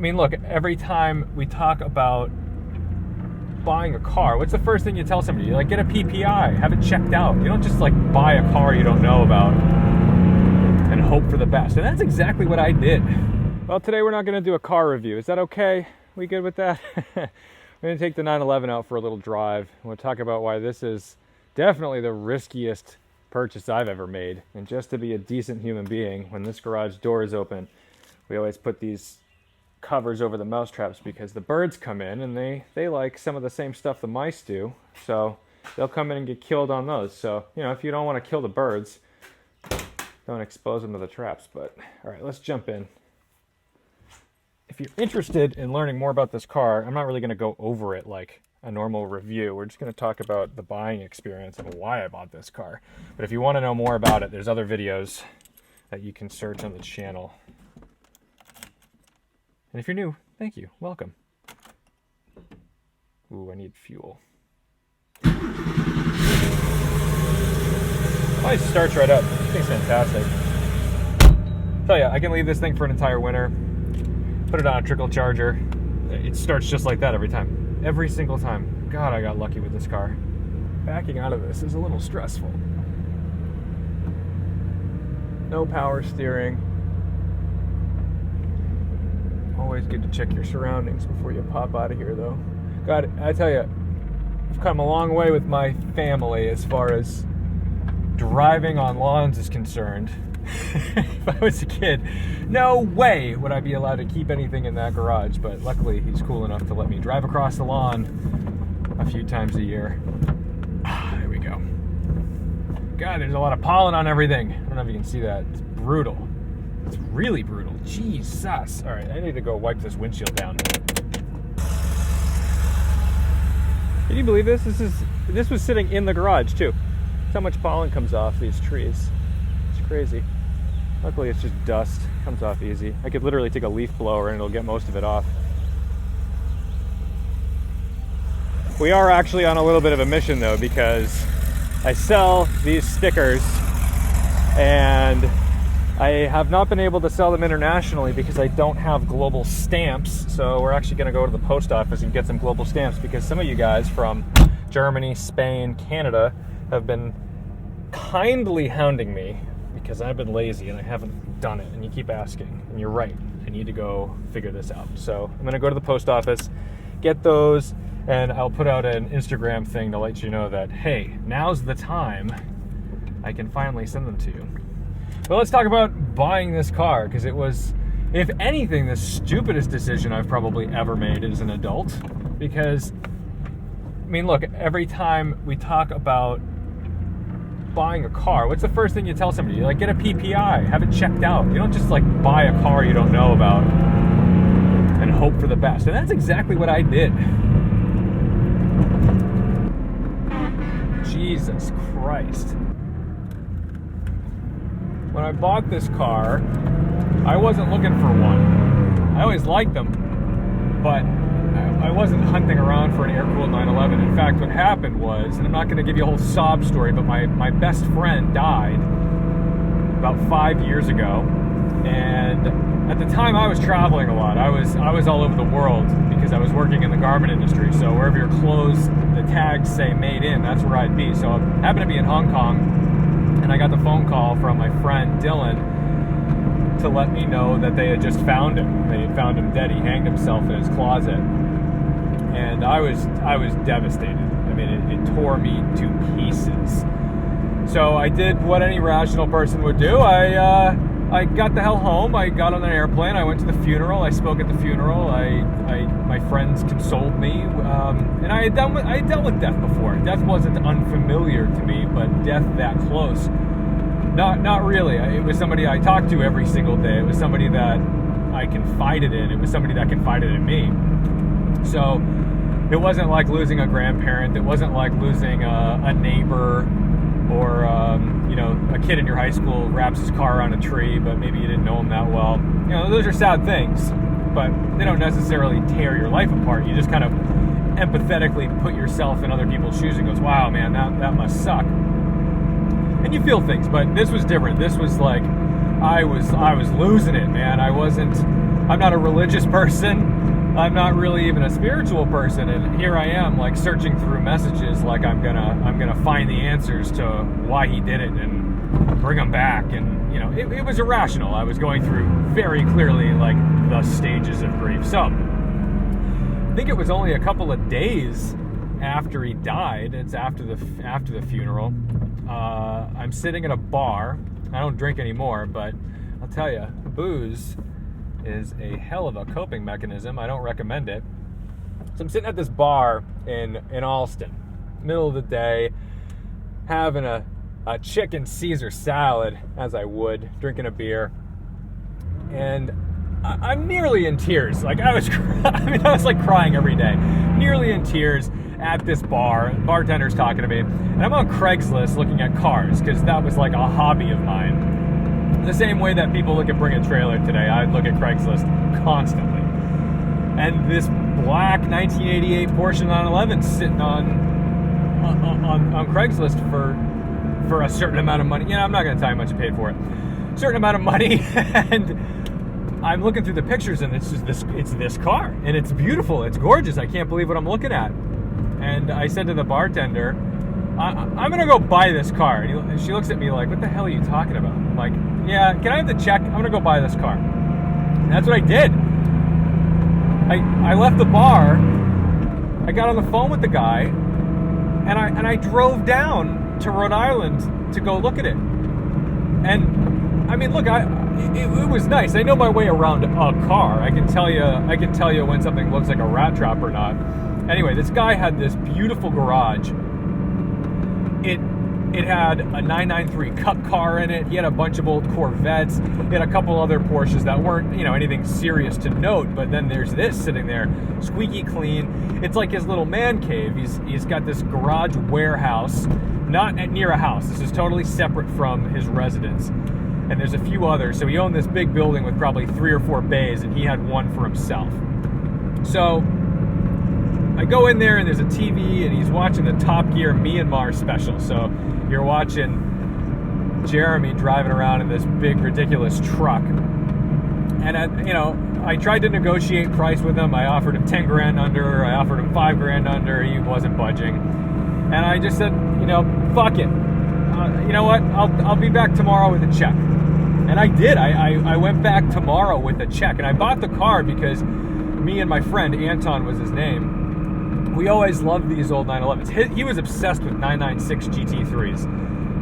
mean, look, every time we talk about buying a car, what's the first thing you tell somebody? You get a PPI, have it checked out. You don't just buy a car you don't know about and hope for the best. And that's exactly what I did. Well, today we're not going to do a car review. Is that okay? We good with that? We're going to take the 911 out for a little drive. We'll talk about why this is definitely the riskiest purchase I've ever made. And just to be a decent human being, when this garage door is open, we always put these covers over the mouse traps because the birds come in and they like some of the same stuff the mice do, so they'll come in and get killed on those. So if you don't want to kill the birds, don't expose them to the traps. But all right, let's jump in. If you're interested in learning more about this car, I'm not really going to go over it like a normal review. We're just going to talk about the buying experience and why I bought this car. But if you want to know more about it, there's other videos that you can search on the channel. And if you're new, thank you. Welcome. Ooh, I need fuel. Oh, it starts right up. This thing's fantastic. Tell ya, I can leave this thing for an entire winter. Put it on a trickle charger. It starts just like that every time. Every single time. God, I got lucky with this car. Backing out of this is a little stressful. No power steering. Always good to check your surroundings before you pop out of here, though. God, I tell you, I've come a long way with my family as far as driving on lawns is concerned. If I was a kid, no way would I be allowed to keep anything in that garage, but luckily he's cool enough to let me drive across the lawn a few times a year. There we go. God, there's a lot of pollen on everything. I don't know if you can see that. It's brutal. It's really brutal. Jesus. All right, I need to go wipe this windshield down. Can you believe this? This was sitting in the garage too. That's how much pollen comes off these trees. It's crazy. Luckily, it's just dust. It comes off easy. I could literally take a leaf blower and it'll get most of it off. We are actually on a little bit of a mission though, because I sell these stickers and I have not been able to sell them internationally because I don't have global stamps. So we're actually going to go to the post office and get some global stamps because some of you guys from Germany, Spain, Canada have been kindly hounding me because I've been lazy and I haven't done it. And you keep asking. And you're right. I need to go figure this out. So I'm going to go to the post office, get those, and I'll put out an Instagram thing to let you know that, hey, now's the time I can finally send them to you. But let's talk about buying this car, because it was, if anything, the stupidest decision I've probably ever made as an adult. Because, I mean, look, every time we talk about buying a car, what's the first thing you tell somebody? You get a PPI, have it checked out. You don't just buy a car you don't know about and hope for the best. And that's exactly what I did. Jesus Christ. When I bought this car, I wasn't looking for one. I always liked them, but I wasn't hunting around for an air-cooled 911. In fact, what happened was, and I'm not going to give you a whole sob story, but my best friend died about 5 years ago, and at the time I was traveling a lot. I was all over the world because I was working in the garment industry, so wherever your clothes, the tags say made in, that's where I'd be. So I happened to be in Hong Kong, and I got the phone call from my friend Dylan to let me know that they had just found him. They had found him dead. He hanged himself in his closet. And I was devastated. I mean, it tore me to pieces. So I did what any rational person would do. I got the hell home. I got on an airplane. I went to the funeral. I spoke at the funeral. My friends consoled me. And I had dealt with death before. Death wasn't unfamiliar to me, but death that close, not really. It was somebody I talked to every single day. It was somebody that I confided in. It was somebody that confided in me. So it wasn't like losing a grandparent. It wasn't like losing a neighbor or a kid in your high school wraps his car around a tree, but maybe you didn't know him that well. Those are sad things, but they don't necessarily tear your life apart. You just kind of empathetically put yourself in other people's shoes and goes, wow, man, that must suck. And you feel things, but this was different. This was like I was losing it, man. I I'm not a religious person. I'm not really even a spiritual person, and here I am, like, searching through messages, like I'm gonna find the answers to why he did it and bring him back. And it was irrational. I was going through very clearly, like, the stages of grief. So I think it was only a couple of days after he died. It's after the funeral. I'm sitting at a bar. I don't drink anymore, but I'll tell you, booze is a hell of a coping mechanism. I don't recommend it. So I'm sitting at this bar in Alston, middle of the day, having a chicken Caesar salad, as I would, drinking a beer, and I'm nearly in tears. Like, I was like crying every day, nearly in tears at this bar. The bartender's talking to me, and I'm on Craigslist looking at cars, because that was like a hobby of mine. The same way that people look at Bring a Trailer today, I'd look at Craigslist constantly. And this black 1988 Porsche 911 sitting on Craigslist for a certain amount of money. I'm not going to tell you how much I paid for it. Certain amount of money, and I'm looking through the pictures, and it's this car, and it's beautiful, it's gorgeous. I can't believe what I'm looking at. And I said to the bartender, I'm going to go buy this car. And she looks at me like, what the hell are you talking about? I'm like, yeah, can I have the check? I'm going to go buy this car. And that's what I did. I left the bar, I got on the phone with the guy, and I drove down to Rhode Island to go look at it. And I mean, look, it was nice. I know my way around a car. I can tell you when something looks like a rat trap or not. Anyway, this guy had this beautiful garage. It had a 993 Cup car in it. He had a bunch of old Corvettes. He had a couple other Porsches that weren't, anything serious to note. But then there's this sitting there, squeaky clean. It's like his little man cave. He's got this garage warehouse, not near a house. This is totally separate from his residence. And there's a few others. So he owned this big building with probably 3 or 4 bays, and he had one for himself. So I go in there, and there's a TV, and he's watching the Top Gear Myanmar special. So you're watching Jeremy driving around in this big, ridiculous truck. And I tried to negotiate price with him. I offered him 10 grand under. I offered him 5 grand under. He wasn't budging. And I just said, fuck it. You know what? I'll be back tomorrow with a check. And I did. I went back tomorrow with a check. And I bought the car because me and my friend, Anton was his name, we always loved these old 911s. He was obsessed with 996 GT3s.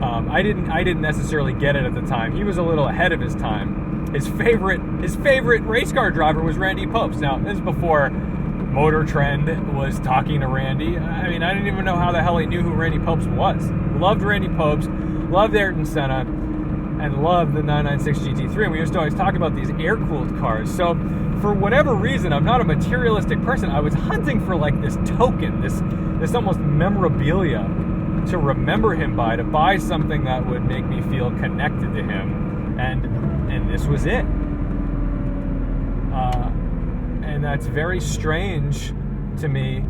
I didn't necessarily get it at the time. He was a little ahead of his time. His favorite race car driver was Randy Popes. Now, this is before Motor Trend was talking to Randy. I mean, I didn't even know how the hell he knew who Randy Popes was. Loved Randy Popes, loved Ayrton Senna, and loved the 996 GT3. And we used to always talk about these air-cooled cars. So for whatever reason, I'm not a materialistic person. I was hunting for like this token, this almost memorabilia to remember him by, to buy something that would make me feel connected to him. And this was it. And that's very strange to me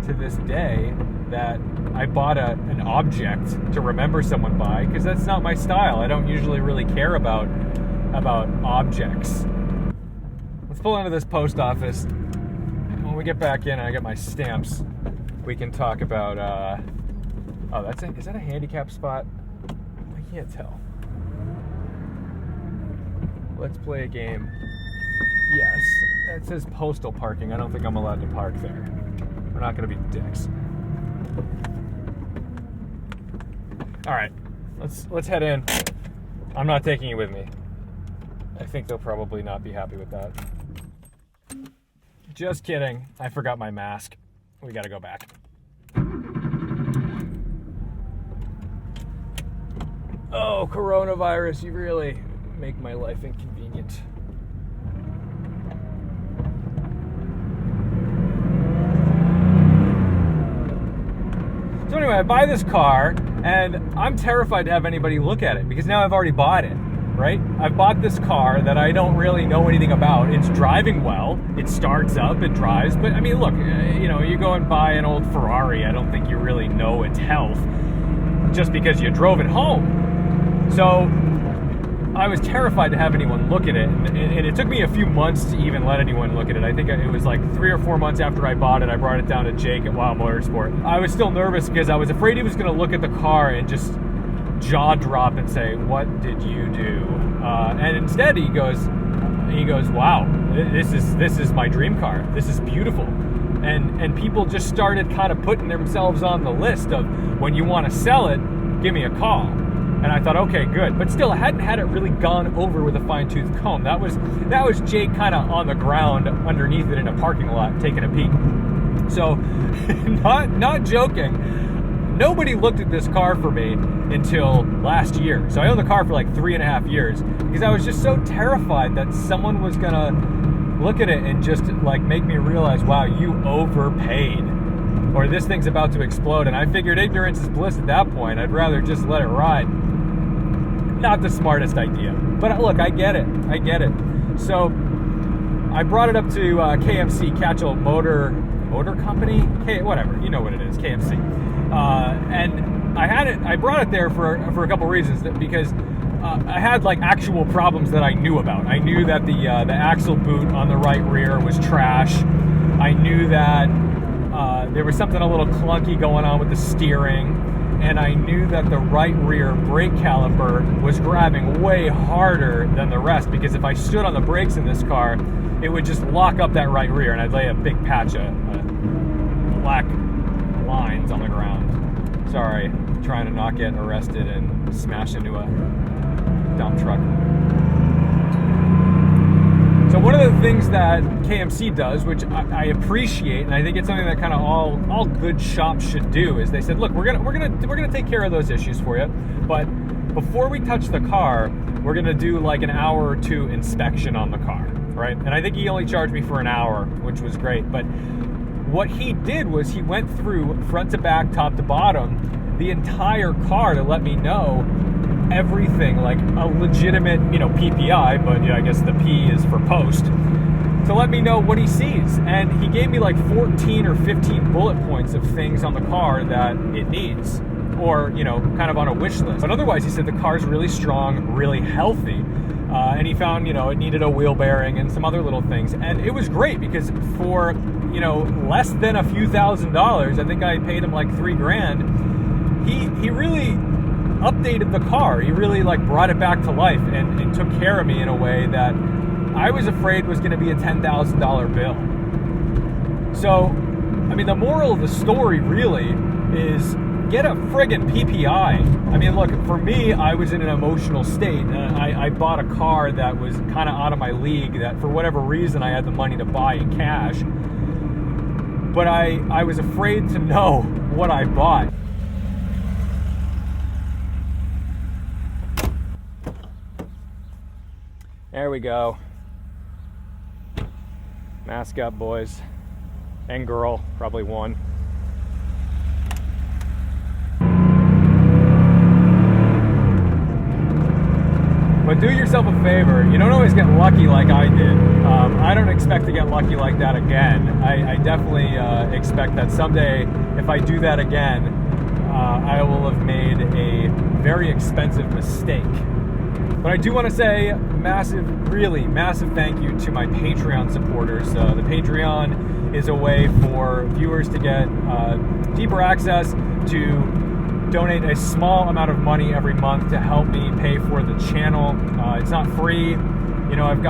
to this day, that I bought an object to remember someone by, because that's not my style. I don't usually really care about objects. Let's pull into this post office. When we get back in and I get my stamps, we can talk about is that a handicap spot? I can't tell. Let's play a game. Yes, that says postal parking. I don't think I'm allowed to park there. We're not going to be dicks. All right, let's head in. I'm not taking you with me. I think they'll probably not be happy with that. Just kidding. I forgot my mask. We got to go back. Oh, coronavirus, you really make my life inconvenient. So anyway, I buy this car, and I'm terrified to have anybody look at it, because now I've already bought it, right? I've bought this car that I don't really know anything about. It's driving well. It starts up, it drives. But I mean, look, you go and buy an old Ferrari, I don't think you really know its health just because you drove it home. So I was terrified to have anyone look at it, and it took me a few months to even let anyone look at it. I think it was like 3 or 4 months after I bought it, I brought it down to Jake at Wild Motorsport. I was still nervous because I was afraid he was going to look at the car and just jaw drop and say, "What did you do?" And instead he goes, "Wow, this is my dream car. This is beautiful." And people just started kind of putting themselves on the list of, when you want to sell it, give me a call. And I thought, okay, good. But still, I hadn't had it really gone over with a fine-tooth comb. That was Jake kind of on the ground underneath it in a parking lot taking a peek. So, not joking, nobody looked at this car for me until last year. So I owned the car for like 3.5 years because I was just so terrified that someone was gonna look at it and just like make me realize, wow, you overpaid, or this thing's about to explode. And I figured ignorance is bliss at that point. I'd rather just let it ride. Not the smartest idea, but look, I get it. So I brought it up to KMC, Catchell Motor Company, whatever, you know what it is, KMC. And I brought it there for a couple reasons, because I had like actual problems that I knew about. I knew that the axle boot on the right rear was trash. I knew that there was something a little clunky going on with the steering, and I knew that the right rear brake caliper was grabbing way harder than the rest, because if I stood on the brakes in this car, it would just lock up that right rear and I'd lay a big patch of black lines on the ground. Sorry, trying to not get arrested and smash into a dump truck. So one of the things that KMC does, which I appreciate, and I think it's something that kind of all good shops should do, is they said, look, we're gonna take care of those issues for you, but before we touch the car, we're gonna do like an hour or two inspection on the car, right? And I think he only charged me for an hour, which was great. But what he did was he went through front to back, top to bottom, the entire car to let me know everything, like a legitimate, PPI, but I guess the P is for post, to let me know what he sees. And he gave me like 14 or 15 bullet points of things on the car that it needs, or, kind of on a wish list. But otherwise, he said the car's really strong, really healthy. And he found, it needed a wheel bearing and some other little things. And it was great because for, less than a few $1,000s, I think I paid him like $3,000, he really updated the car. He really like brought it back to life and took care of me in a way that I was afraid was going to be a $10,000 bill. So, the moral of the story really is get a friggin' PPI. Look, for me, I was in an emotional state, and I bought a car that was kind of out of my league, that for whatever reason I had the money to buy in cash. But I was afraid to know what I bought. There we go. Mask up, boys. And girl, probably one. But do yourself a favor. You don't always get lucky like I did. I don't expect to get lucky like that again. I definitely expect that someday, if I do that again, I will have made a very expensive mistake. But I do want to say really massive thank you to my Patreon supporters. The Patreon is a way for viewers to get deeper access, to donate a small amount of money every month to help me pay for the channel. It's not free. I've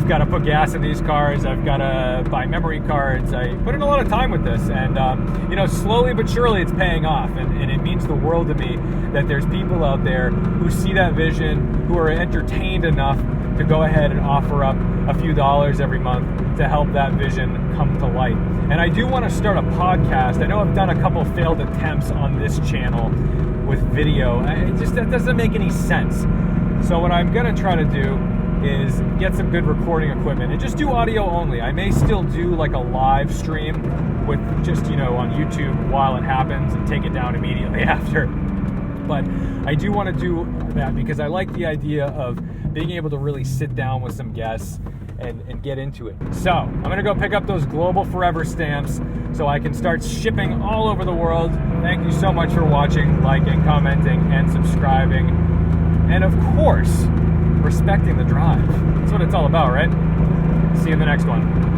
got to put gas in these cars. I've got to buy memory cards. I put in a lot of time with this, and slowly but surely it's paying off, and it means the world to me that there's people out there who see that vision, who are entertained enough to go ahead and offer up a few dollars every month to help that vision come to light. And I do want to start a podcast. I know I've done a couple failed attempts on this channel with video. That doesn't make any sense. So what I'm going to try to do is get some good recording equipment and just do audio only. I may still do like a live stream with just, on YouTube while it happens and take it down immediately after. But I do want to do that because I like the idea of being able to really sit down with some guests and get into it. So I'm going to go pick up those Global Forever stamps so I can start shipping all over the world. Thank you so much for watching, liking, commenting, and subscribing. And of course, respecting the drive. That's what it's all about, right? See you in the next one.